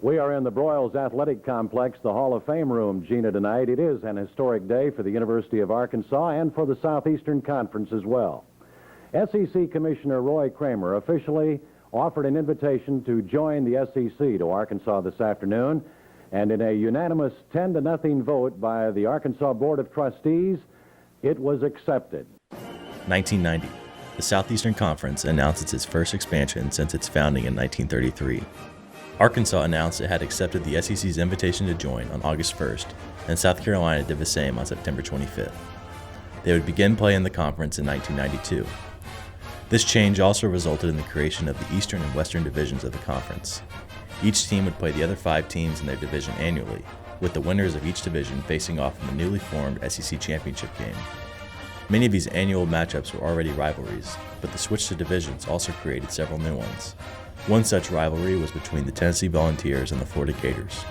We are in the Broyles Athletic Complex, the Hall of Fame room, Gina, tonight. It is an historic day for the University of Arkansas and for the Southeastern Conference as well. SEC Commissioner Roy Kramer officially offered an invitation to join the SEC to Arkansas this afternoon, and in a unanimous 10-0 vote by the Arkansas Board of Trustees, it was accepted. 1990. The Southeastern Conference announced its first expansion since its founding in 1933. Arkansas announced it had accepted the SEC's invitation to join on August 1st, and South Carolina did the same on September 25th. They would begin play in the conference in 1992. This change also resulted in the creation of the Eastern and Western divisions of the conference. Each team would play the other 5 teams in their division annually, with the winners of each division facing off in the newly formed SEC championship game. Many of these annual matchups were already rivalries, but the switch to divisions also created several new ones. One such rivalry was between the Tennessee Volunteers and the Florida Gators.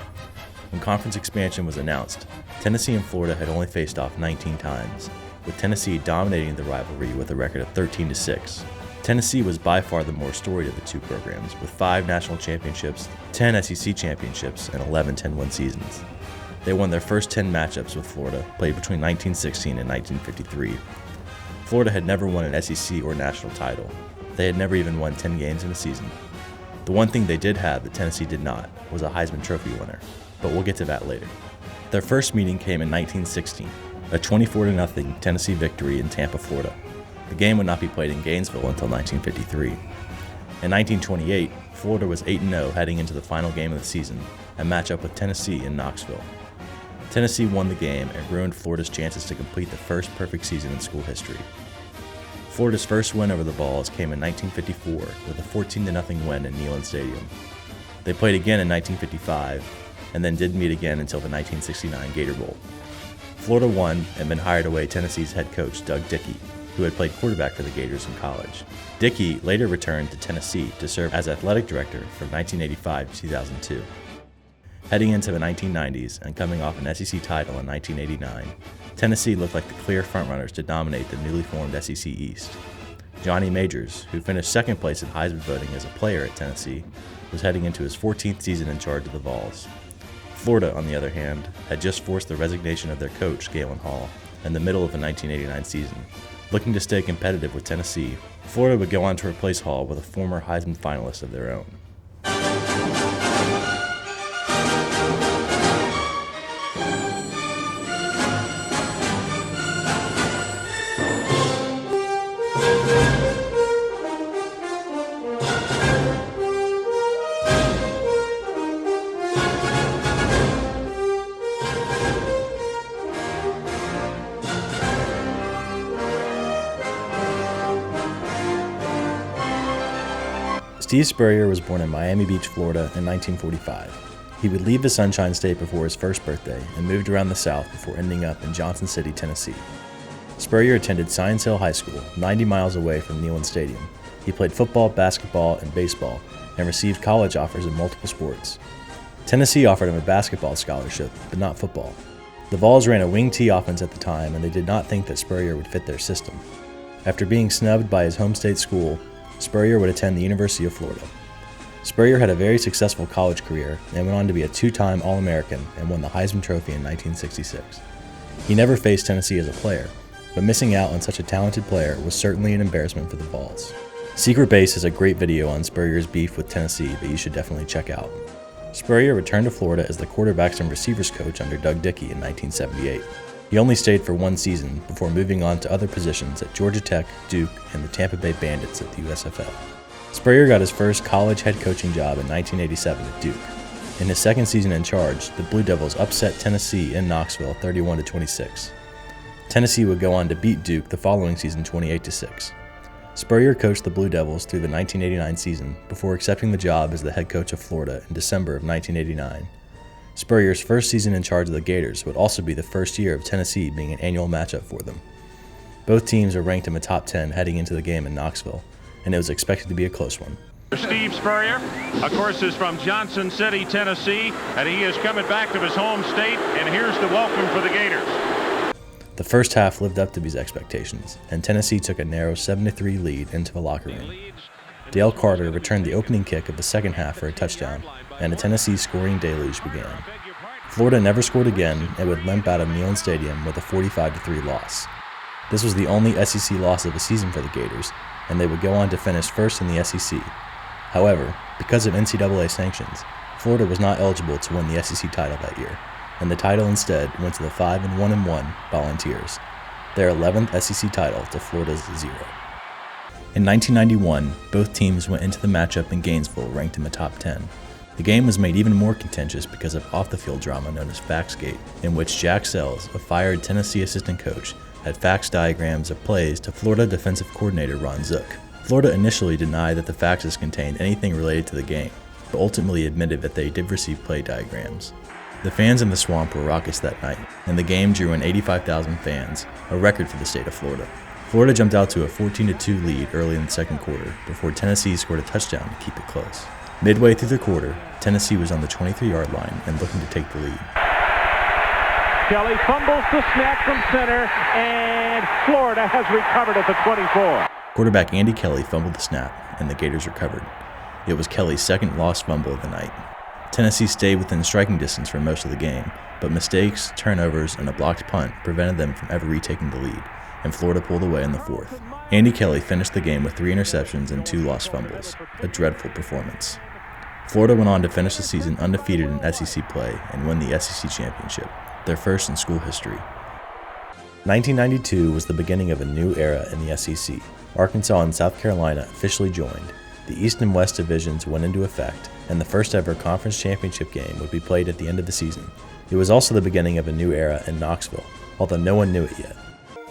When conference expansion was announced, Tennessee and Florida had only faced off 19 times, with Tennessee dominating the rivalry with a record of 13-6. Tennessee was by far the more storied of the two programs, with 5 national championships, 10 SEC championships, and 11 10-win seasons. They won their first 10 matchups with Florida, played between 1916 and 1953. Florida had never won an SEC or national title. They had never even won 10 games in a season. The one thing they did have that Tennessee did not was a Heisman Trophy winner, but we'll get to that later. Their first meeting came in 1916, a 24-0 Tennessee victory in Tampa, Florida. The game would not be played in Gainesville until 1953. In 1928, Florida was 8-0 heading into the final game of the season, a matchup with Tennessee in Knoxville. Tennessee won the game and ruined Florida's chances to complete the first perfect season in school history. Florida's first win over the Vols came in 1954 with a 14-0 win in Neyland Stadium. They played again in 1955 and then didn't meet again until the 1969 Gator Bowl. Florida won and then hired away Tennessee's head coach Doug Dickey, who had played quarterback for the Gators in college. Dickey later returned to Tennessee to serve as athletic director from 1985 to 2002. Heading into the 1990s and coming off an SEC title in 1989, Tennessee looked like the clear frontrunners to dominate the newly formed SEC East. Johnny Majors, who finished second place in Heisman voting as a player at Tennessee, was heading into his 14th season in charge of the Vols. Florida, on the other hand, had just forced the resignation of their coach, Galen Hall, in the middle of the 1989 season. Looking to stay competitive with Tennessee, Florida would go on to replace Hall with a former Heisman finalist of their own. Steve Spurrier was born in Miami Beach, Florida in 1945. He would leave the Sunshine State before his first birthday and moved around the South before ending up in Johnson City, Tennessee. Spurrier attended Science Hill High School, 90 miles away from Neyland Stadium. He played football, basketball, and baseball, and received college offers in multiple sports. Tennessee offered him a basketball scholarship, but not football. The Vols ran a wing T offense at the time, and they did not think that Spurrier would fit their system. After being snubbed by his home state school, Spurrier would attend the University of Florida. Spurrier had a very successful college career and went on to be a 2-time All-American and won the Heisman Trophy in 1966. He never faced Tennessee as a player, but missing out on such a talented player was certainly an embarrassment for the Vols. Secret Base has a great video on Spurrier's beef with Tennessee that you should definitely check out. Spurrier returned to Florida as the quarterbacks and receivers coach under Doug Dickey in 1978. He only stayed for one season before moving on to other positions at Georgia Tech, Duke, and the Tampa Bay Bandits at the USFL. Spurrier got his first college head coaching job in 1987 at Duke. In his second season in charge, the Blue Devils upset Tennessee in Knoxville 31-26. Tennessee would go on to beat Duke the following season 28-6. Spurrier coached the Blue Devils through the 1989 season before accepting the job as the head coach of Florida in December of 1989. Spurrier's first season in charge of the Gators would also be the first year of Tennessee being an annual matchup for them. Both teams are ranked in the top 10 heading into the game in Knoxville, and it was expected to be a close one. Steve Spurrier, of course, is from Johnson City, Tennessee, and he is coming back to his home state, and here's the welcome for the Gators. The first half lived up to these expectations, and Tennessee took a narrow 7-3 lead into the locker room. Dale Carter returned the opening kick of the second half for a touchdown, and a Tennessee scoring deluge began. Florida never scored again and would limp out of Neyland Stadium with a 45-3 loss. This was the only SEC loss of the season for the Gators, and they would go on to finish first in the SEC. However, because of NCAA sanctions, Florida was not eligible to win the SEC title that year, and the title instead went to the 5-1-1 Volunteers, their 11th SEC title to Florida's 0. In 1991, both teams went into the matchup in Gainesville ranked in the top 10. The game was made even more contentious because of off-the-field drama known as Faxgate, in which Jack Sells, a fired Tennessee assistant coach, had fax diagrams of plays to Florida defensive coordinator Ron Zook. Florida initially denied that the faxes contained anything related to the game, but ultimately admitted that they did receive play diagrams. The fans in the Swamp were raucous that night, and the game drew in 85,000 fans, a record for the state of Florida. Florida jumped out to a 14-2 lead early in the second quarter before Tennessee scored a touchdown to keep it close. Midway through the quarter, Tennessee was on the 23-yard line and looking to take the lead. Kelly fumbles the snap from center, and Florida has recovered at the 24. Quarterback Andy Kelly fumbled the snap, and the Gators recovered. It was Kelly's second lost fumble of the night. Tennessee stayed within striking distance for most of the game, but mistakes, turnovers, and a blocked punt prevented them from ever retaking the lead, and Florida pulled away in the fourth. Andy Kelly finished the game with 3 interceptions and 2 lost fumbles, a dreadful performance. Florida went on to finish the season undefeated in SEC play and win the SEC championship, their first in school history. 1992 was the beginning of a new era in the SEC. Arkansas and South Carolina officially joined. The East and West divisions went into effect, and the first ever conference championship game would be played at the end of the season. It was also the beginning of a new era in Knoxville, although no one knew it yet.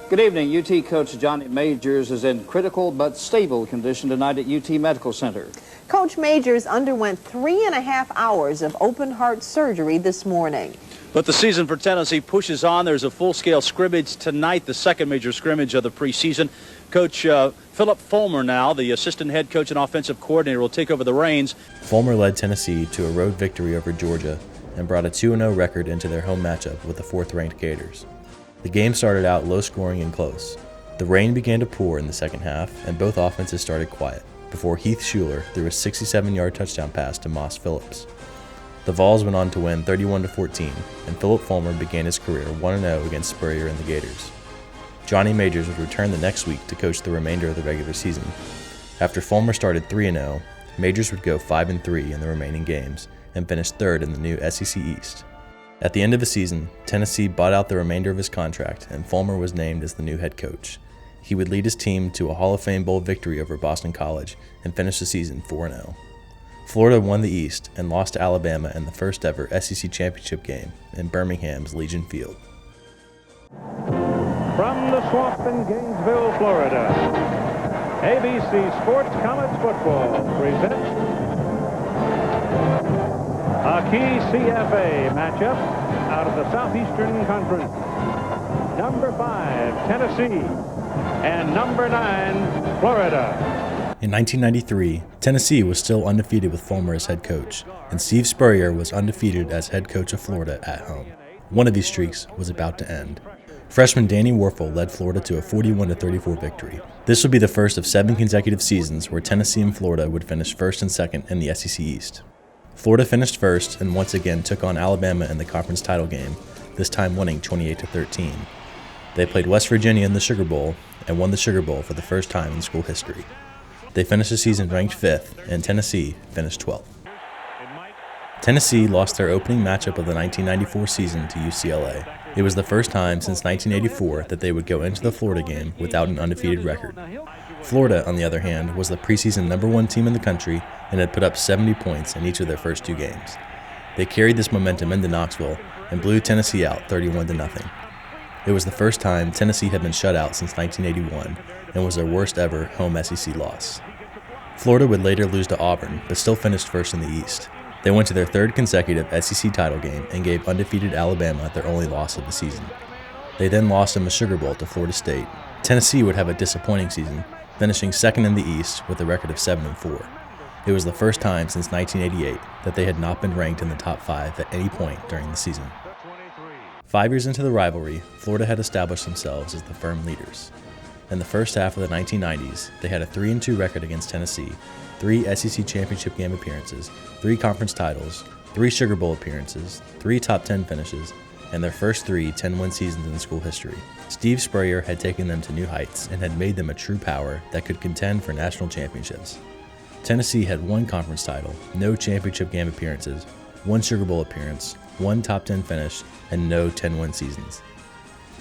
Good evening. UT coach Johnny Majors is in critical but stable condition tonight at UT Medical Center. Coach Majors underwent 3.5 hours of open heart surgery this morning. But the season for Tennessee pushes on. There's a full-scale scrimmage tonight, the second major scrimmage of the preseason. Coach Philip Fulmer now, the assistant head coach and offensive coordinator, will take over the reins. Fulmer led Tennessee to a road victory over Georgia and brought a 2-0 record into their home matchup with the 4th-ranked Gators. The game started out low-scoring and close. The rain began to pour in the second half, and both offenses started quiet, before Heath Schuler threw a 67-yard touchdown pass to Moss Phillips. The Vols went on to win 31-14, and Philip Fulmer began his career 1-0 against Spurrier and the Gators. Johnny Majors would return the next week to coach the remainder of the regular season. After Fulmer started 3-0, Majors would go 5-3 in the remaining games and finish 3rd in the new SEC East. At the end of the season, Tennessee bought out the remainder of his contract, and Fulmer was named as the new head coach. He would lead his team to a Hall of Fame Bowl victory over Boston College and finish the season 4-0. Florida won the East and lost to Alabama in the first ever SEC championship game in Birmingham's Legion Field. From the Swamp in Gainesville, Florida, ABC Sports College Football presents a key CFA matchup out of the Southeastern Conference. Number 5, Tennessee, and number 9, Florida. In 1993, Tennessee was still undefeated with Fulmer as head coach, and Steve Spurrier was undefeated as head coach of Florida at home. One of these streaks was about to end. Freshman Danny Warfel led Florida to a 41-34 victory. This would be the first of 7 consecutive seasons where Tennessee and Florida would finish first and second in the SEC East. Florida finished first and once again took on Alabama in the conference title game, this time winning 28-13. They played West Virginia in the Sugar Bowl and won the Sugar Bowl for the first time in school history. They finished the season ranked 5th, and Tennessee finished 12th. Tennessee lost their opening matchup of the 1994 season to UCLA. It was the first time since 1984 that they would go into the Florida game without an undefeated record. Florida, on the other hand, was the preseason number 1 team in the country and had put up 70 points in each of their first 2 games. They carried this momentum into Knoxville and blew Tennessee out 31-0. It was the first time Tennessee had been shut out since 1981 and was their worst ever home SEC loss. Florida would later lose to Auburn, but still finished first in the East. They went to their 3rd consecutive SEC title game and gave undefeated Alabama their only loss of the season. They then lost in the Sugar Bowl to Florida State. Tennessee would have a disappointing season, finishing 2nd in the East with a record of 7-4. It was the first time since 1988 that they had not been ranked in the top 5 at any point during the season. 5 years into the rivalry, Florida had established themselves as the firm leaders. In the first half of the 1990s, they had a 3-2 record against Tennessee, 3 SEC championship game appearances, 3 conference titles, 3 Sugar Bowl appearances, 3 top 10 finishes, and their first 3 10-win seasons in school history. Steve Spurrier had taken them to new heights and had made them a true power that could contend for national championships. Tennessee had 1 conference title, no championship game appearances, 1 Sugar Bowl appearance, 1 top 10 finish, and no 10-win seasons.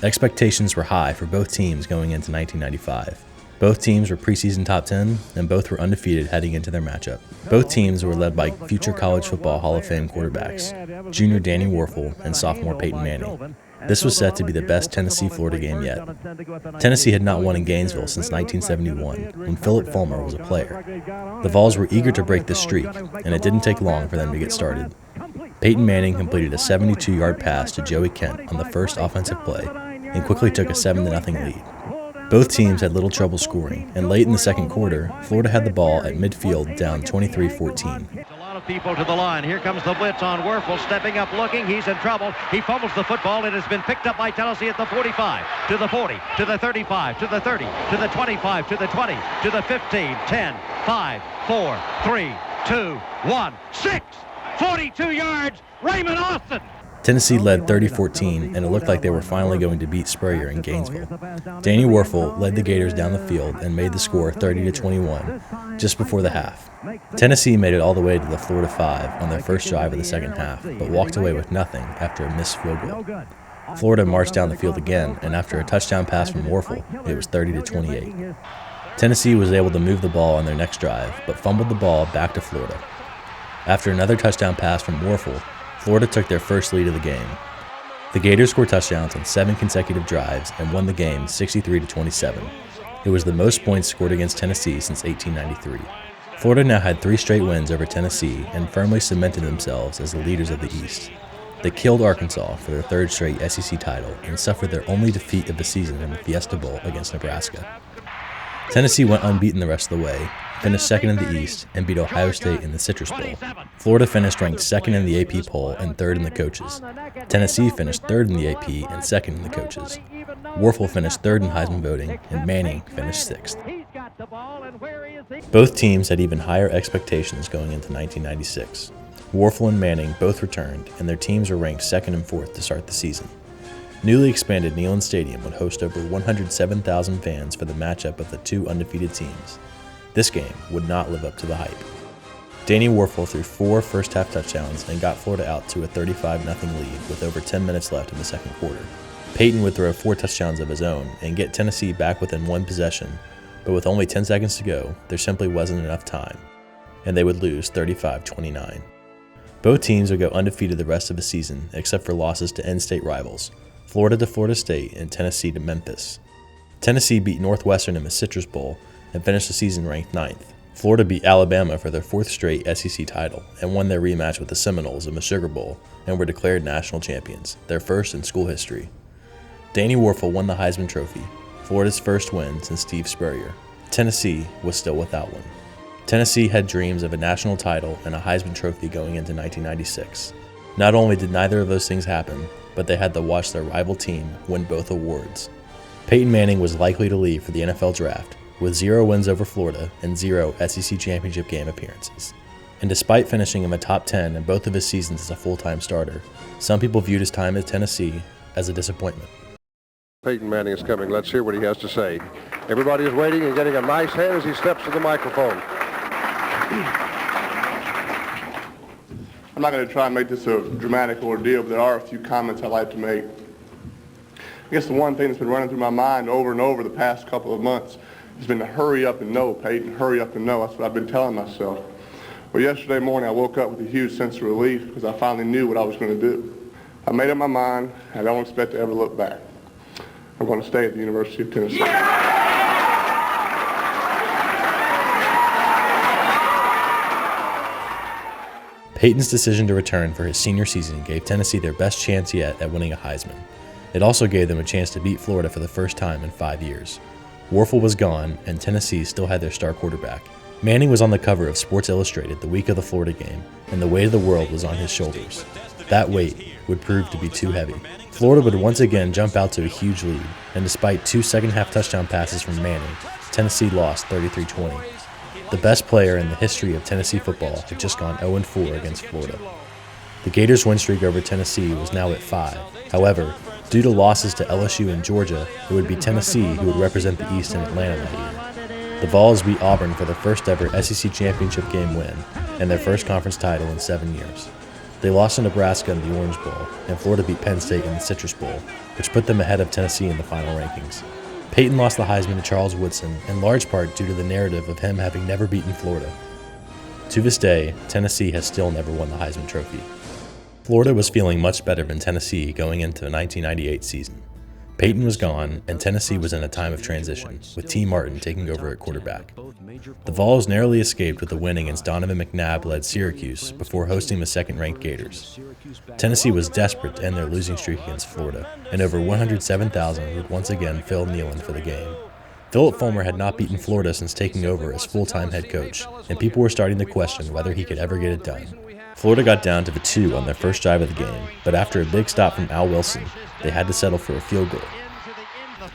Expectations were high for both teams going into 1995. Both teams were preseason top 10, and both were undefeated heading into their matchup. Both teams were led by future college football Hall of Fame quarterbacks, junior Danny Wuerffel and sophomore Peyton Manning. This was set to be the best Tennessee-Florida game yet. Tennessee had not won in Gainesville since 1971, when Philip Fulmer was a player. The Vols were eager to break this streak, and it didn't take long for them to get started. Peyton Manning completed a 72-yard pass to Joey Kent on the first offensive play and quickly took a 7-0 lead. Both teams had little trouble scoring, and late in the second quarter, Florida had the ball at midfield down 23-14. A lot of people to the line. Here comes the blitz on Wuerffel, stepping up, looking. He's in trouble. He fumbles the football. It has been picked up by Tennessee at the 45, to the 40, to the 35, to the 30, to the 25, to the 20, to the 15, 10, 5, 4, 3, 2, 1, 6. 42 yards, Raymond Austin. Tennessee led 30-14, and it looked like they were finally going to beat Spurrier in Gainesville. Danny Wuerffel led the Gators down the field and made the score 30-21 just before the half. Tennessee made it all the way to the Florida 5 on their first drive of the second half, but walked away with nothing after a missed field goal. Florida marched down the field again, and after a touchdown pass from Wuerffel, it was 30-28. Tennessee was able to move the ball on their next drive, but fumbled the ball back to Florida. After another touchdown pass from Wuerffel, Florida took their first lead of the game. The Gators scored touchdowns on 7 consecutive drives and won the game 63-27. It was the most points scored against Tennessee since 1893. Florida now had 3 straight wins over Tennessee and firmly cemented themselves as the leaders of the East. They killed Arkansas for their 3rd straight SEC title and suffered their only defeat of the season in the Fiesta Bowl against Nebraska. Tennessee went unbeaten the rest of the way, finished 2nd in the East, and beat Ohio State in the Citrus Bowl. Florida finished ranked 2nd in the AP poll and 3rd in the coaches. Tennessee finished 3rd in the AP and 2nd in the coaches. Wuerffel finished 3rd in Heisman voting, and Manning finished 6th. Both teams had even higher expectations going into 1996. Wuerffel and Manning both returned, and their teams were ranked 2nd and 4th to start the season. Newly expanded Neyland Stadium would host over 107,000 fans for the matchup of the 2 undefeated teams. This game would not live up to the hype. Danny Wuerffel threw 4 first-half touchdowns and got Florida out to a 35-0 lead with over 10 minutes left in the second quarter. Peyton would throw 4 touchdowns of his own and get Tennessee back within 1 possession, but with only 10 seconds to go, there simply wasn't enough time, and they would lose 35-29. Both teams would go undefeated the rest of the season, except for losses to in-state rivals, Florida to Florida State and Tennessee to Memphis. Tennessee beat Northwestern in the Citrus Bowl and finished the season ranked 9th. Florida beat Alabama for their 4th straight SEC title and won their rematch with the Seminoles in the Sugar Bowl and were declared national champions, their first in school history. Danny Wuerffel won the Heisman Trophy, Florida's first win since Steve Spurrier. Tennessee was still without one. Tennessee had dreams of a national title and a Heisman Trophy going into 1996. Not only did neither of those things happen, but they had to watch their rival team win both awards. Peyton Manning was likely to leave for the NFL draft, with 0 wins over Florida and 0 SEC championship game appearances. And despite finishing in the top 10 in both of his seasons as a full-time starter, some people viewed his time at Tennessee as a disappointment. Peyton Manning is coming. Let's hear what he has to say. Everybody is waiting and getting a nice hand as he steps to the microphone. I'm not going to try and make this a dramatic ordeal, but there are a few comments I'd like to make. I guess the one thing that's been running through my mind over and over the past couple of months has been to hurry up and know, Peyton, hurry up and know. That's what I've been telling myself. Well, yesterday morning I woke up with a huge sense of relief because I finally knew what I was going to do. I made up my mind, and I don't expect to ever look back. I'm going to stay at the University of Tennessee. Peyton's decision to return for his senior season gave Tennessee their best chance yet at winning a Heisman. It also gave them a chance to beat Florida for the first time in 5 years. Wuerffel was gone, and Tennessee still had their star quarterback. Manning was on the cover of Sports Illustrated the week of the Florida game, and the weight of the world was on his shoulders. That weight would prove to be too heavy. Florida would once again jump out to a huge lead, and despite 2 second-half touchdown passes from Manning, Tennessee lost 33-20. The best player in the history of Tennessee football had just gone 0-4 against Florida. The Gators' win streak over Tennessee was now at 5. However, due to losses to LSU and Georgia, it would be Tennessee who would represent the East in Atlanta that year. The Vols beat Auburn for their first ever SEC championship game win and their first conference title in 7 years. They lost to Nebraska in the Orange Bowl, and Florida beat Penn State in the Citrus Bowl, which put them ahead of Tennessee in the final rankings. Peyton lost the Heisman to Charles Woodson, in large part due to the narrative of him having never beaten Florida. To this day, Tennessee has still never won the Heisman Trophy. Florida was feeling much better than Tennessee going into the 1998 season. Peyton was gone, and Tennessee was in a time of transition, with T. Martin taking over at quarterback. The Vols narrowly escaped with a win against Donovan McNabb-led Syracuse before hosting the second-ranked Gators. Tennessee was desperate to end their losing streak against Florida, and over 107,000 would once again fill Neyland for the game. Philip Fulmer had not beaten Florida since taking over as full-time head coach, and people were starting to question whether he could ever get it done. Florida got down to the 2 on their first drive of the game, but after a big stop from Al Wilson, they had to settle for a field goal.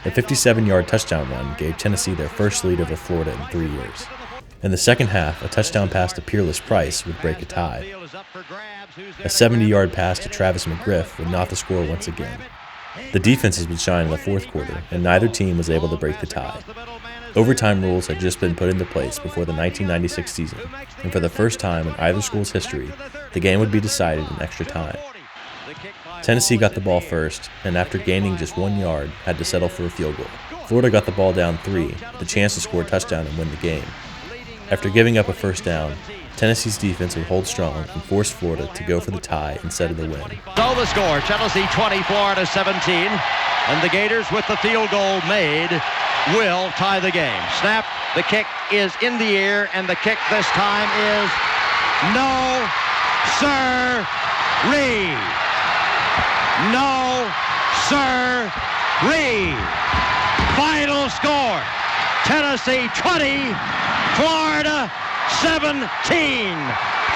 A 57-yard touchdown run gave Tennessee their first lead over Florida in 3 years. In the second half, a touchdown pass to Peerless Price would break a tie. A 70-yard pass to Travis McGriff would knot the score once again. The defenses would shine in the fourth quarter, and neither team was able to break the tie. Overtime rules had just been put into place before the 1996 season, and for the first time in either school's history, the game would be decided in extra time. Tennessee got the ball first, and after gaining just 1 yard, had to settle for a field goal. Florida got the ball down 3, with a chance to score a touchdown and win the game. After giving up a first down, Tennessee's defense would hold strong and force Florida to go for the tie instead of the win. So the score, Tennessee 20, Florida 17, and the Gators with the field goal made will tie the game. Snap, the kick is in the air, and the kick this time is no, sir-ree. No, sir-ree. Final score, Tennessee 20, Florida 17.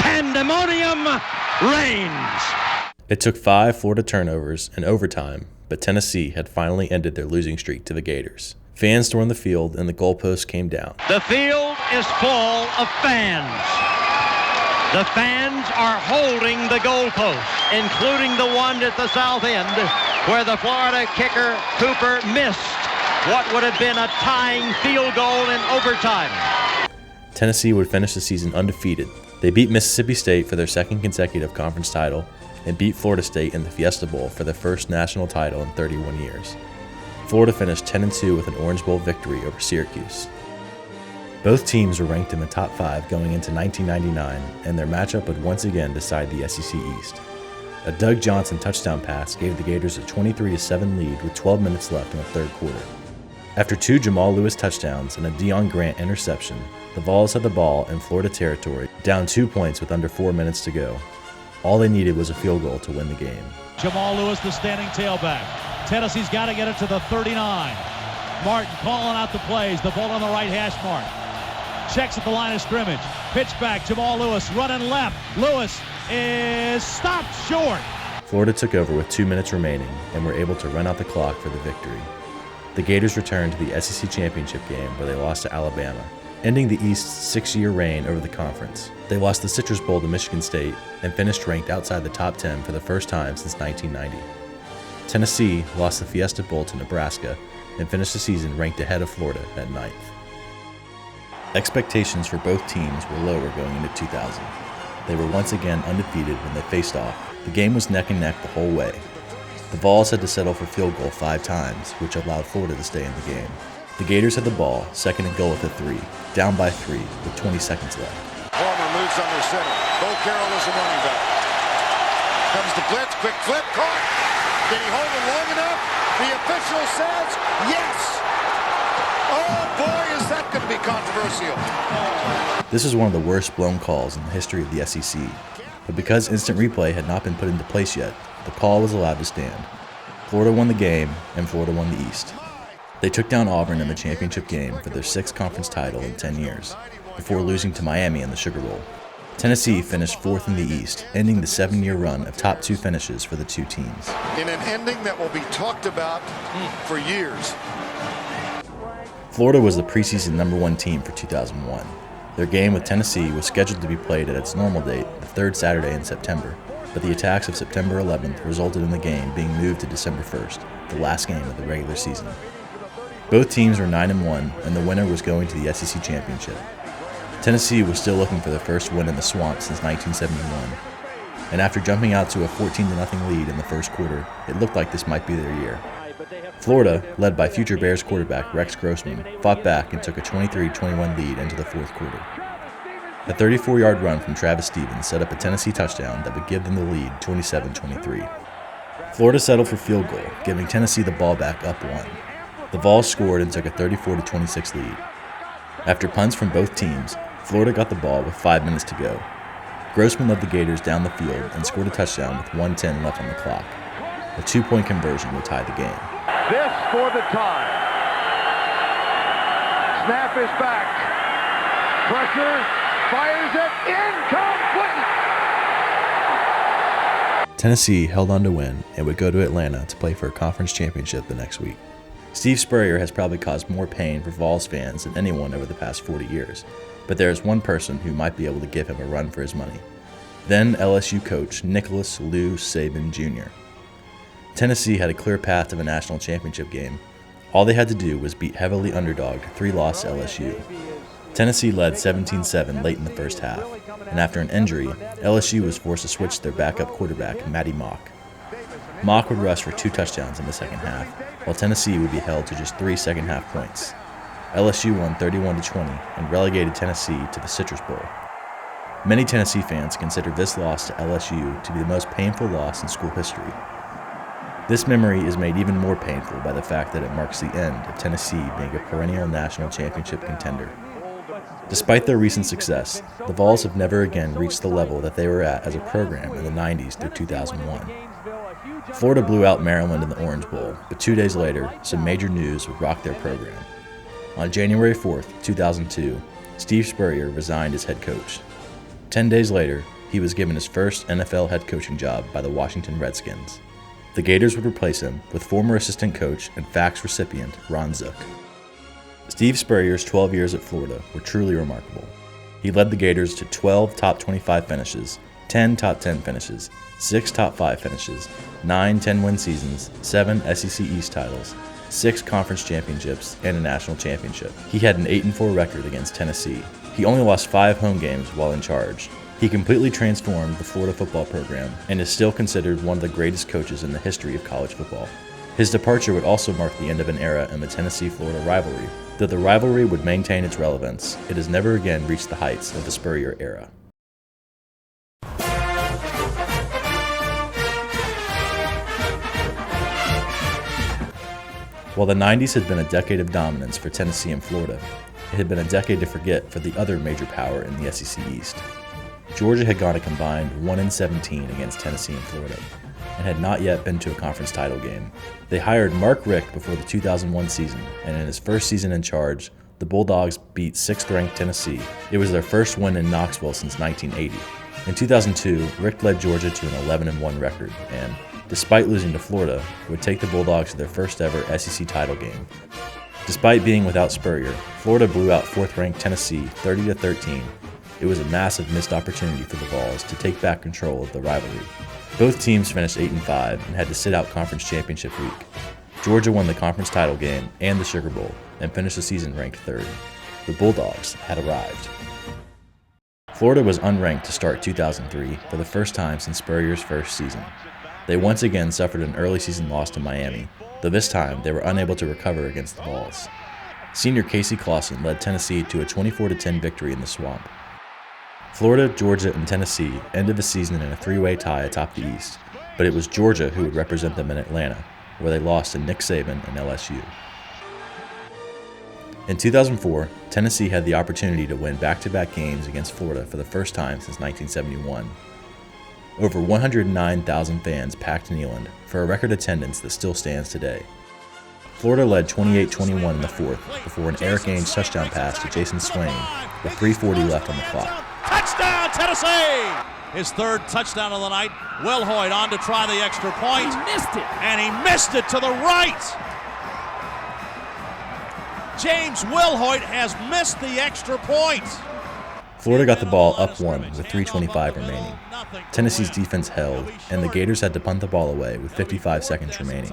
Pandemonium reigns. It took 5 Florida turnovers and overtime, but Tennessee had finally ended their losing streak to the Gators. Fans stormed the field and the goalposts came down. The field is full of fans. The fans are holding the goalposts, including the one at the south end where the Florida kicker Cooper missed what would have been a tying field goal in overtime. Tennessee would finish the season undefeated. They beat Mississippi State for their second consecutive conference title and beat Florida State in the Fiesta Bowl for their first national title in 31 years. Florida finished 10-2 with an Orange Bowl victory over Syracuse. Both teams were ranked in the top 5 going into 1999, and their matchup would once again decide the SEC East. A Doug Johnson touchdown pass gave the Gators a 23-7 lead with 12 minutes left in the third quarter. After 2 Jamal Lewis touchdowns and a Deion Grant interception, the Vols had the ball in Florida territory, down 2 points with under 4 minutes to go. All they needed was a field goal to win the game. Jamal Lewis, the standing tailback. Tennessee's got to get it to the 39. Martin calling out the plays. The ball on the right hash mark. Checks at the line of scrimmage. Pitch back. Jamal Lewis running left. Lewis is stopped short. Florida took over with 2 minutes remaining and were able to run out the clock for the victory. The Gators returned to the SEC championship game where they lost to Alabama, ending the East's 6-year reign over the conference. They lost the Citrus Bowl to Michigan State and finished ranked outside the top 10 for the first time since 1990. Tennessee lost the Fiesta Bowl to Nebraska and finished the season ranked ahead of Florida at 9th. Expectations for both teams were lower going into 2000. They were once again undefeated when they faced off. The game was neck and neck the whole way. The Vols had to settle for field goal 5 times, which allowed Florida to stay in the game. The Gators had the ball, second and goal at the 3, down by 3 with 20 seconds left. Palmer moves under center. Bo Carroll is the running back. Comes the blitz, quick flip, caught. Did he hold it long enough? The official says yes. Oh boy, is that going to be controversial. This is one of the worst blown calls in the history of the SEC, but because instant replay had not been put into place yet, the call was allowed to stand. Florida won the game, and Florida won the East. They took down Auburn in the championship game for their 6th conference title in 10 years, before losing to Miami in the Sugar Bowl. Tennessee finished 4th in the East, ending the 7-year run of top 2 finishes for the two teams. In an ending that will be talked about for years. Florida was the preseason #1 team for 2001. Their game with Tennessee was scheduled to be played at its normal date, the 3rd Saturday in September, but the attacks of September 11th resulted in the game being moved to December 1st, the last game of the regular season. Both teams were 9-1, and the winner was going to the SEC Championship. Tennessee was still looking for their first win in the Swamp since 1971, and after jumping out to a 14-0 lead in the first quarter, it looked like this might be their year. Florida, led by future Bears quarterback Rex Grossman, fought back and took a 23-21 lead into the fourth quarter. A 34-yard run from Travis Stevens set up a Tennessee touchdown that would give them the lead 27-23. Florida settled for field goal, giving Tennessee the ball back up 1. The Vols scored and took a 34-26 lead. After punts from both teams, Florida got the ball with 5 minutes to go. Grossman led the Gators down the field and scored a touchdown with 1:10 left on the clock. A 2-point conversion would tie the game. This for the tie. Snap is back. Pressure, fires it, incomplete! Tennessee held on to win and would go to Atlanta to play for a conference championship the next week. Steve Spurrier has probably caused more pain for Vols fans than anyone over the past 40 years, but there is one person who might be able to give him a run for his money. Then LSU coach Nicholas Lou Saban Jr. Tennessee had a clear path to the national championship game. All they had to do was beat heavily underdogged 3-loss LSU. Tennessee led 17-7 late in the first half, and after an injury, LSU was forced to switch their backup quarterback, Matty Mock. Mock would rush for 2 touchdowns in the second half, while Tennessee would be held to just 3 second-half points. LSU won 31-20 and relegated Tennessee to the Citrus Bowl. Many Tennessee fans consider this loss to LSU to be the most painful loss in school history. This memory is made even more painful by the fact that it marks the end of Tennessee being a perennial national championship contender. Despite their recent success, the Vols have never again reached the level that they were at as a program in the 90s through 2001. Florida blew out Maryland in the Orange Bowl, but 2 days later, some major news would rock their program. On January 4th, 2002, Steve Spurrier resigned as head coach. 10 days later, he was given his first NFL head coaching job by the Washington Redskins. The Gators would replace him with former assistant coach and fax recipient Ron Zook. Steve Spurrier's 12 years at Florida were truly remarkable. He led the Gators to 12 top 25 finishes, 10 top 10 finishes, 6 top 5 finishes, 9 10-win seasons, 7 SEC East titles, 6 conference championships, and a national championship. He had an 8-4 record against Tennessee. He only lost 5 home games while in charge. He completely transformed the Florida football program and is still considered one of the greatest coaches in the history of college football. His departure would also mark the end of an era in the Tennessee-Florida rivalry. Though the rivalry would maintain its relevance, it has never again reached the heights of the Spurrier era. While the 90s had been a decade of dominance for Tennessee and Florida, it had been a decade to forget for the other major power in the SEC East. Georgia had gone a combined 1-17 against Tennessee and Florida, and had not yet been to a conference title game. They hired Mark Richt before the 2001 season, and in his first season in charge, the Bulldogs beat 6th-ranked Tennessee. It was their first win in Knoxville since 1980. In 2002, Richt led Georgia to an 11-1 record, and, despite losing to Florida, would take the Bulldogs to their first ever SEC title game. Despite being without Spurrier, Florida blew out 4th-ranked Tennessee 30-13. It was a massive missed opportunity for the Vols to take back control of the rivalry. Both teams finished 8-5 and had to sit out conference championship week. Georgia won the conference title game and the Sugar Bowl and finished the season ranked 3rd. The Bulldogs had arrived. Florida was unranked to start 2003 for the first time since Spurrier's first season. They once again suffered an early season loss to Miami, though this time they were unable to recover against the Vols. Senior Casey Clausen led Tennessee to a 24-10 victory in the Swamp. Florida, Georgia, and Tennessee ended the season in a 3-way tie atop the East, but it was Georgia who would represent them in Atlanta, where they lost to Nick Saban and LSU. In 2004, Tennessee had the opportunity to win back-to-back games against Florida for the first time since 1971. Over 109,000 fans packed Neyland for a record attendance that still stands today. Florida led 28-21 in the fourth before an Eric Ainge touchdown pass to Jason Swain with 3:40 left on the clock. Touchdown, Tennessee! His third touchdown of the night. Wilhoit on to try the extra point. He missed it. And he missed it to the right. James Wilhoit has missed the extra point. Florida got the ball up 1 with 3:25 remaining. Tennessee's defense held, and the Gators had to punt the ball away with 55 seconds remaining.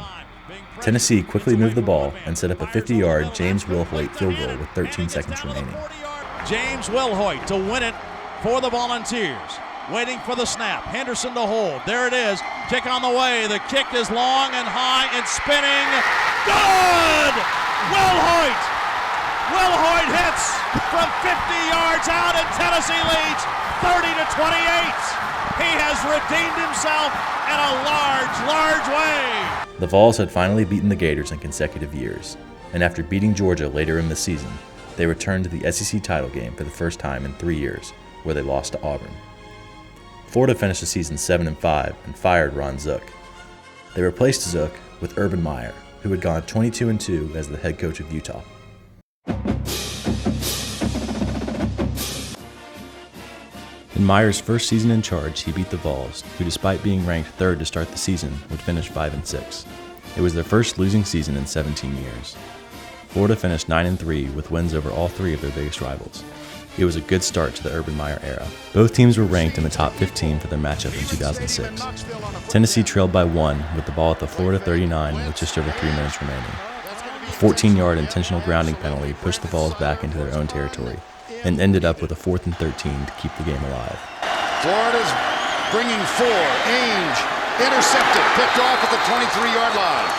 Tennessee quickly moved the ball and set up a 50-yard James Wilhoit field goal with 13 seconds remaining. James Wilhoit to win it for the Volunteers. Waiting for the snap. Henderson to hold. There it is. Kick on the way. The kick is long and high and spinning. Good! Wilhoit! Wilhoit hits from 50 yards out, and Tennessee leads 30-28. He has redeemed himself in a large way. The Vols had finally beaten the Gators in consecutive years, and after beating Georgia later in the season, they returned to the SEC title game for the first time in 3 years, where they lost to Auburn. Florida finished the season 7-5 and fired Ron Zook. They replaced Zook with Urban Meyer, who had gone 22-2 as the head coach of Utah. In Meyer's first season in charge, he beat the Vols, who despite being ranked 3rd to start the season, would finish 5-6. It was their first losing season in 17 years. Florida finished 9-3 with wins over all 3 of their biggest rivals. It was a good start to the Urban Meyer era. Both teams were ranked in the top 15 for their matchup in 2006. Tennessee trailed by 1 with the ball at the Florida 39 with just over 3 minutes remaining. A 14-yard intentional grounding penalty pushed the Vols back into their own territory and ended up with a 4th and 13 to keep the game alive. Florida's bringing 4. Ainge intercepted, picked off at the 23-yard line.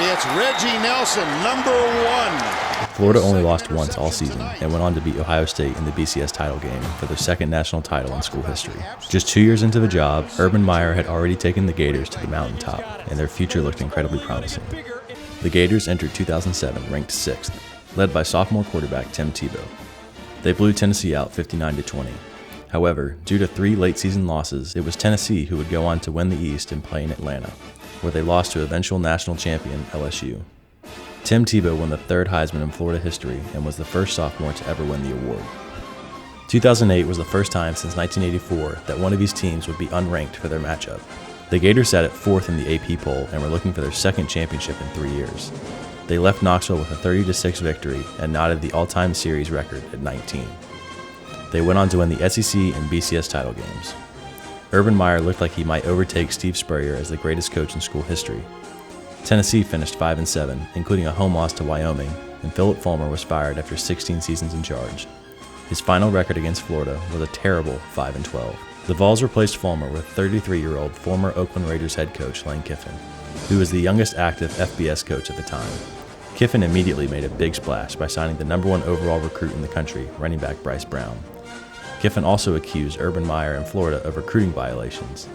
It's Reggie Nelson, number 1. Florida only lost once all season and went on to beat Ohio State in the BCS title game for their 2nd national title in school history. Just 2 years into the job, Urban Meyer had already taken the Gators to the mountaintop, and their future looked incredibly promising. The Gators entered 2007 ranked 6th, led by sophomore quarterback Tim Tebow. They blew Tennessee out 59-20. However, due to 3 late-season losses, it was Tennessee who would go on to win the East and play in Atlanta, where they lost to eventual national champion LSU. Tim Tebow won the 3rd Heisman in Florida history and was the first sophomore to ever win the award. 2008 was the first time since 1984 that one of these teams would be unranked for their matchup. The Gators sat at 4th in the AP poll and were looking for their 2nd championship in 3 years. They left Knoxville with a 30-6 victory and knotted the all-time series record at 19. They went on to win the SEC and BCS title games. Urban Meyer looked like he might overtake Steve Spurrier as the greatest coach in school history. Tennessee finished 5-7, including a home loss to Wyoming, and Philip Fulmer was fired after 16 seasons in charge. His final record against Florida was a terrible 5-12. The Vols replaced Fulmer with 33-year-old former Oakland Raiders head coach Lane Kiffin, who was the youngest active FBS coach at the time. Kiffin immediately made a big splash by signing the number 1 overall recruit in the country, running back Bryce Brown. Kiffin also accused Urban Meyer and Florida of recruiting violations.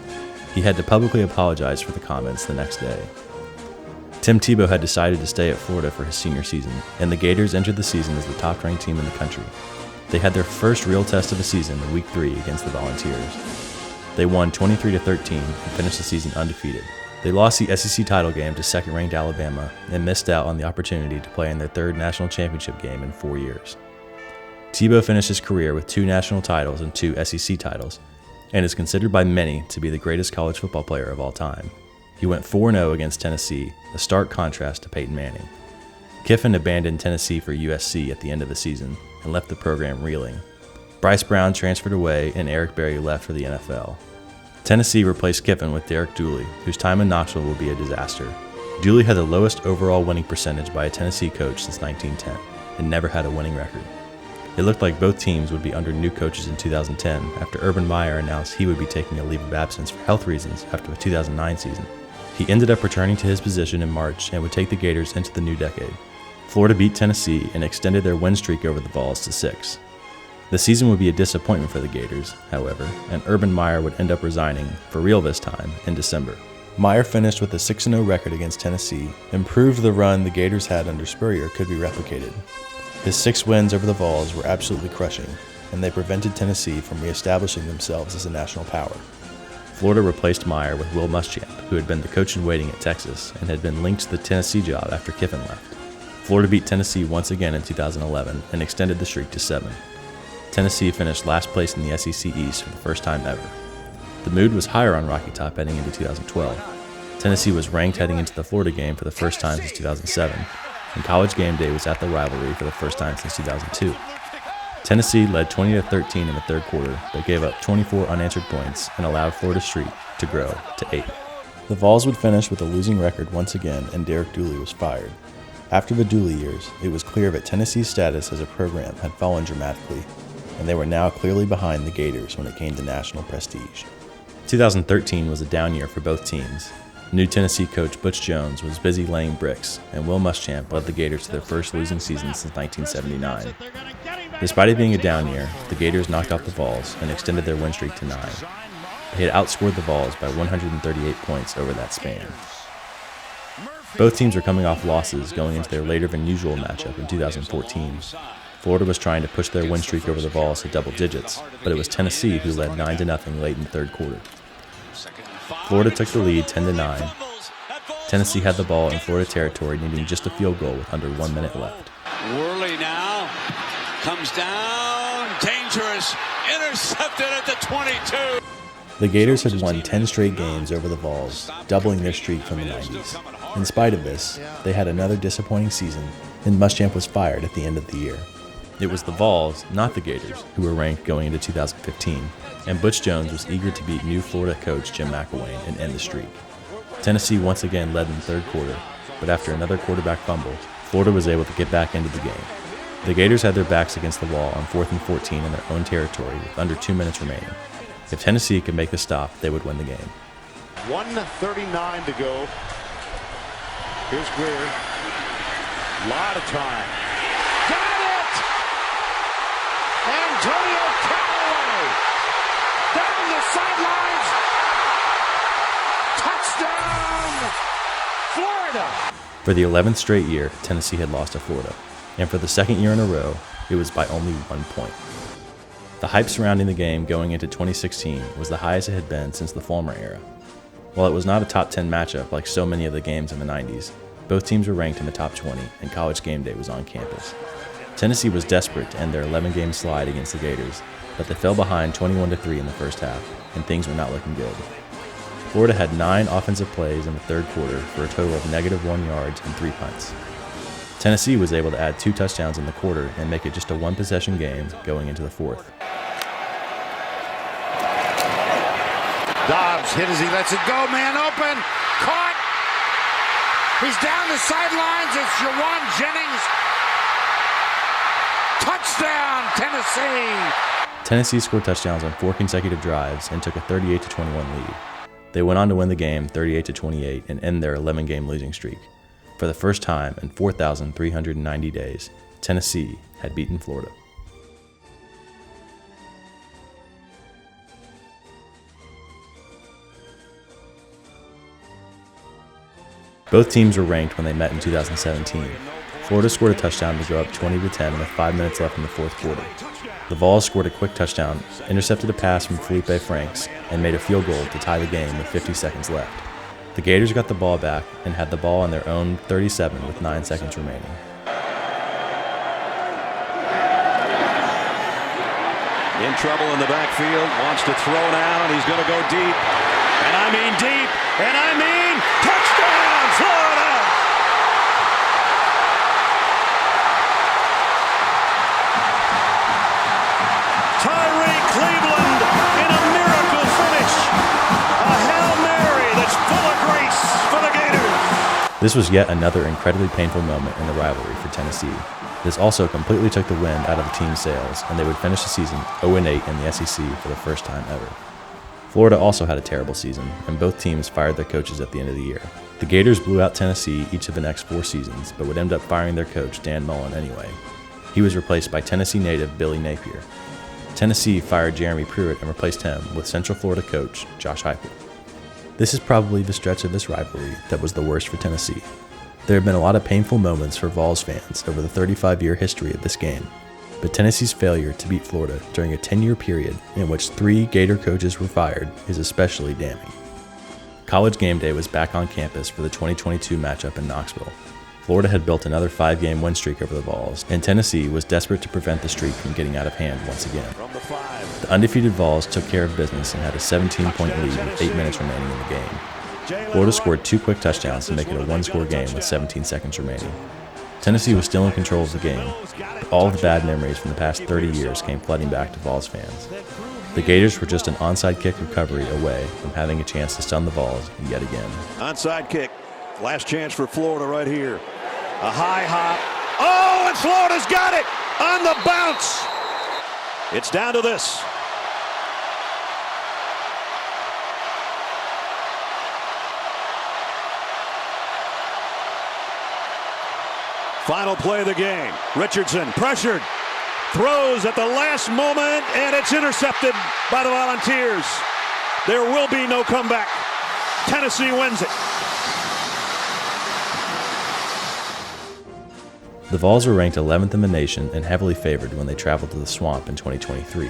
He had to publicly apologize for the comments the next day. Tim Tebow had decided to stay at Florida for his senior season, and the Gators entered the season as the top-ranked team in the country. They had their first real test of the season in Week 3 against the Volunteers. They won 23-13 and finished the season undefeated. They lost the SEC title game to second-ranked Alabama and missed out on the opportunity to play in their 3rd national championship game in 4 years. Tebow finished his career with 2 national titles and 2 SEC titles, and is considered by many to be the greatest college football player of all time. He went 4-0 against Tennessee, a stark contrast to Peyton Manning. Kiffin abandoned Tennessee for USC at the end of the season and left the program reeling. Bryce Brown transferred away and Eric Berry left for the NFL. Tennessee replaced Kiffin with Derek Dooley, whose time in Knoxville would be a disaster. Dooley had the lowest overall winning percentage by a Tennessee coach since 1910 and never had a winning record. It looked like both teams would be under new coaches in 2010 after Urban Meyer announced he would be taking a leave of absence for health reasons after the 2009 season. He ended up returning to his position in March and would take the Gators into the new decade. Florida beat Tennessee and extended their win streak over the Vols to 6. The season would be a disappointment for the Gators, however, and Urban Meyer would end up resigning, for real this time, in December. Meyer finished with a 6-0 record against Tennessee and proved the run the Gators had under Spurrier could be replicated. His 6 wins over the Vols were absolutely crushing, and they prevented Tennessee from reestablishing themselves as a national power. Florida replaced Meyer with Will Muschamp, who had been the coach-in-waiting at Texas and had been linked to the Tennessee job after Kiffin left. Florida beat Tennessee once again in 2011 and extended the streak to 7. Tennessee finished last place in the SEC East for the first time ever. The mood was higher on Rocky Top heading into 2012. Tennessee was ranked heading into the Florida game for the first time since 2007, and College Game Day was at the Rivalry for the first time since 2002. Tennessee led 20-13 in the third quarter, but gave up 24 unanswered points and allowed Florida Street to grow to 8. The Vols would finish with a losing record once again, and Derek Dooley was fired. After the Dooley years, it was clear that Tennessee's status as a program had fallen dramatically, and they were now clearly behind the Gators when it came to national prestige. 2013 was a down year for both teams. New Tennessee coach Butch Jones was busy laying bricks, and Will Muschamp led the Gators to their first losing season since 1979. Despite it being a down year, the Gators knocked off the Vols and extended their win streak to 9. They had outscored the Vols by 138 points over that span. Both teams were coming off losses going into their later-than-usual matchup in 2014. Florida was trying to push their win streak over the Vols to double digits, but it was Tennessee who led 9-0 late in the third quarter. Florida took the lead 10-9. Tennessee had the ball in Florida territory, needing just a field goal with under 1 minute left. Worley now comes down, dangerous, intercepted at the 22. The Gators had won 10 straight games over the Vols, doubling their streak from the 90s. In spite of this, they had another disappointing season, and Muschamp was fired at the end of the year. It was the Vols, not the Gators, who were ranked going into 2015, and Butch Jones was eager to beat new Florida coach Jim McElwain and end the streak. Tennessee once again led in the third quarter, but after another quarterback fumble, Florida was able to get back into the game. The Gators had their backs against the wall on 4th and 14 in their own territory with under 2 minutes remaining. If Tennessee could make the stop, they would win the game. 1:39 to go. Here's Greer. Lot of time. Got it! Antonio Callaway down the sidelines. Touchdown, Florida! For the 11th straight year, Tennessee had lost to Florida, and for the second year in a row, it was by only 1 point. The hype surrounding the game going into 2016 was the highest it had been since the Fulmer era. While it was not a top 10 matchup like so many of the games in the 90s, both teams were ranked in the top 20, and College Game Day was on campus. Tennessee was desperate to end their 11-game slide against the Gators, but they fell behind 21-3 in the first half, and things were not looking good. Florida had 9 offensive plays in the third quarter for a total of -1 yards and 3 punts. Tennessee was able to add 2 touchdowns in the quarter and make it just a 1-possession game going into the fourth. Dobbs hit as he lets it go, man open, caught. He's down the sidelines. It's Jawan Jennings. Touchdown, Tennessee. Tennessee scored touchdowns on 4 consecutive drives and took a 38-21 lead. They went on to win the game 38-28 and end their 11-game losing streak. For the first time in 4,390 days, Tennessee had beaten Florida. Both teams were ranked when they met in 2017. Florida scored a touchdown to go up 20-10 with 5 minutes left in the fourth quarter. The Vols scored a quick touchdown, intercepted a pass from Felipe Franks, and made a field goal to tie the game with 50 seconds left. The Gators got the ball back and had the ball on their own 37 with 9 seconds remaining. In trouble in the backfield, wants to throw now, and he's going to go deep. And I mean deep, and I mean touchdown, Florida! Tyree Cleveland in a miracle finish. A Hail Mary that's full of grace for the Gators. This was yet another incredibly painful moment in the rivalry for Tennessee. This also completely took the wind out of the team's sails, and they would finish the season 0-8 in the SEC for the first time ever. Florida also had a terrible season, and both teams fired their coaches at the end of the year. The Gators blew out Tennessee each of the next 4 seasons, but would end up firing their coach Dan Mullen anyway. He was replaced by Tennessee native Billy Napier. Tennessee fired Jeremy Pruitt and replaced him with Central Florida coach Josh Heupel. This is probably the stretch of this rivalry that was the worst for Tennessee. There have been a lot of painful moments for Vols fans over the 35-year history of this game, but Tennessee's failure to beat Florida during a 10-year period in which 3 Gator coaches were fired is especially damning. College Game Day was back on campus for the 2022 matchup in Knoxville. Florida had built another 5-game win streak over the Vols, and Tennessee was desperate to prevent the streak from getting out of hand once again. The undefeated Vols took care of business and had a 17-point lead with 8 minutes remaining in the game. Florida scored 2 quick touchdowns to make it a one-score game with 17 seconds remaining. Tennessee was still in control of the game, but all of the bad memories from the past 30 years came flooding back to Vols fans. The Gators were just an onside kick recovery away from having a chance to stun the Vols yet again. Onside kick. Last chance for Florida right here. A high hop. Oh, and Florida's got it on the bounce. It's down to this. Final play of the game. Richardson pressured. Throws at the last moment, and it's intercepted by the Volunteers. There will be no comeback. Tennessee wins it. The Vols were ranked 11th in the nation and heavily favored when they traveled to the Swamp in 2023.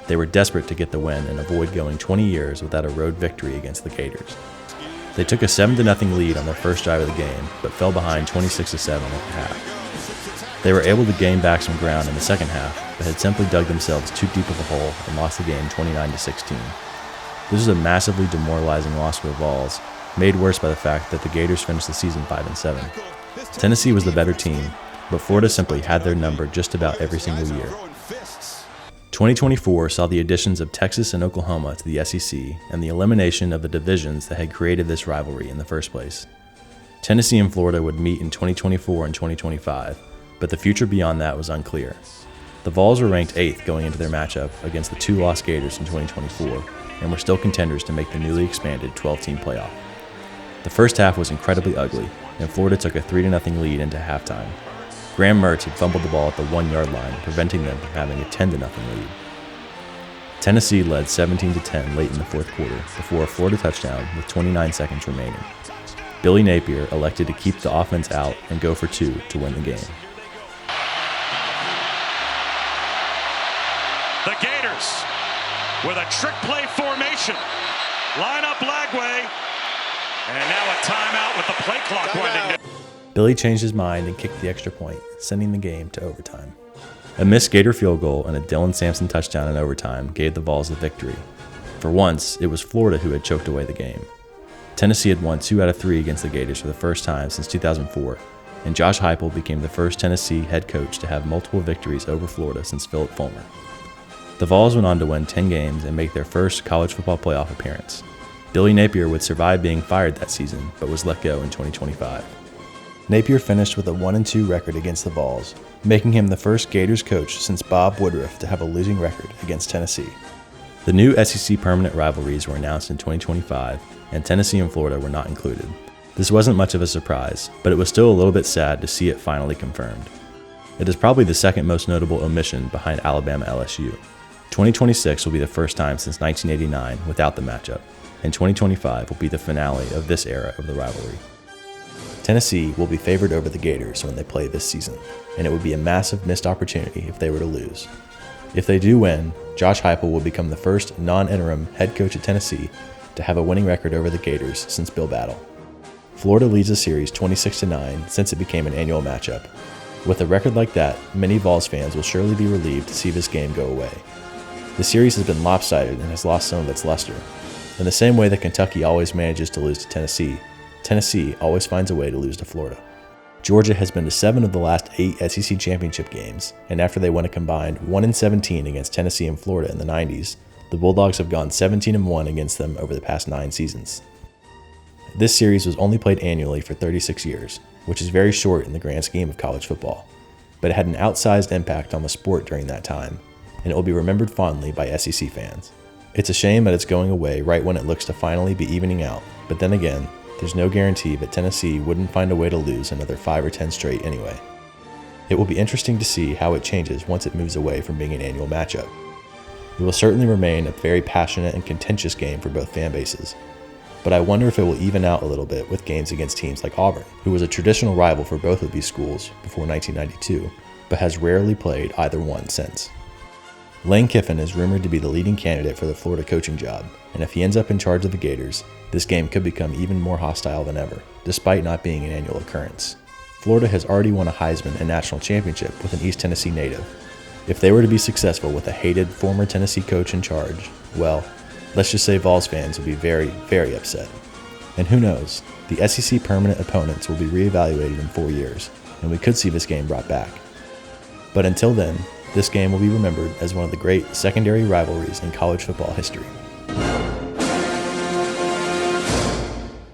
They were desperate to get the win and avoid going 20 years without a road victory against the Gators. They took a 7-0 lead on their first drive of the game, but fell behind 26-7 at the half. They were able to gain back some ground in the second half, but had simply dug themselves too deep of a hole and lost the game 29-16. This was a massively demoralizing loss for the Vols, made worse by the fact that the Gators finished the season 5-7. Tennessee was the better team, but Florida simply had their number just about every single year. 2024 saw the additions of Texas and Oklahoma to the SEC and the elimination of the divisions that had created this rivalry in the first place. Tennessee and Florida would meet in 2024 and 2025, but the future beyond that was unclear. The Vols were ranked 8th going into their matchup against the 2-loss Gators in 2024, and were still contenders to make the newly expanded 12-team playoff. The first half was incredibly ugly, and Florida took a 3-0 lead into halftime. Graham Mertz had fumbled the ball at the 1-yard line, preventing them from having a 10-0 lead. Tennessee led 17-10 late in the fourth quarter before a Florida touchdown with 29 seconds remaining. Billy Napier elected to keep the offense out and go for 2 to win the game. The Gators with a trick play formation. Line up Lagway. And now a timeout with the play clock winding down. Billy changed his mind and kicked the extra point, sending the game to overtime. A missed Gator field goal and a Dylan Sampson touchdown in overtime gave the Vols the victory. For once, it was Florida who had choked away the game. Tennessee had won 2 out of 3 against the Gators for the first time since 2004, and Josh Heupel became the first Tennessee head coach to have multiple victories over Florida since Philip Fulmer. The Vols went on to win 10 games and make their first college football playoff appearance. Billy Napier would survive being fired that season, but was let go in 2025. Napier finished with a 1-2 record against the Vols, making him the first Gators coach since Bob Woodruff to have a losing record against Tennessee. The new SEC permanent rivalries were announced in 2025, and Tennessee and Florida were not included. This wasn't much of a surprise, but it was still a little bit sad to see it finally confirmed. It is probably the second most notable omission behind Alabama-LSU. 2026 will be the first time since 1989 without the matchup, and 2025 will be the finale of this era of the rivalry. Tennessee will be favored over the Gators when they play this season, and it would be a massive missed opportunity if they were to lose. If they do win, Josh Heupel will become the first non-interim head coach at Tennessee to have a winning record over the Gators since Bill Battle. Florida leads the series 26-9 since it became an annual matchup. With a record like that, many Vols fans will surely be relieved to see this game go away. The series has been lopsided and has lost some of its luster. In the same way that Kentucky always manages to lose to Tennessee, Tennessee always finds a way to lose to Florida. Georgia has been to 7 of the last 8 SEC championship games, and after they won a combined 1-17 against Tennessee and Florida in the 90s, the Bulldogs have gone 17-1 against them over the past 9 seasons. This series was only played annually for 36 years, which is very short in the grand scheme of college football, but it had an outsized impact on the sport during that time, and it will be remembered fondly by SEC fans. It's a shame that it's going away right when it looks to finally be evening out, but then again, there's no guarantee that Tennessee wouldn't find a way to lose another 5 or 10 straight anyway. It will be interesting to see how it changes once it moves away from being an annual matchup. It will certainly remain a very passionate and contentious game for both fan bases, but I wonder if it will even out a little bit with games against teams like Auburn, who was a traditional rival for both of these schools before 1992, but has rarely played either one since. Lane Kiffin is rumored to be the leading candidate for the Florida coaching job, and if he ends up in charge of the Gators, this game could become even more hostile than ever, despite not being an annual occurrence. Florida has already won a Heisman and national championship with an East Tennessee native. If they were to be successful with a hated former Tennessee coach in charge, well, let's just say Vols fans will be very, very upset. And who knows, the SEC permanent opponents will be reevaluated in 4 years, and we could see this game brought back. But until then, this game will be remembered as one of the great secondary rivalries in college football history.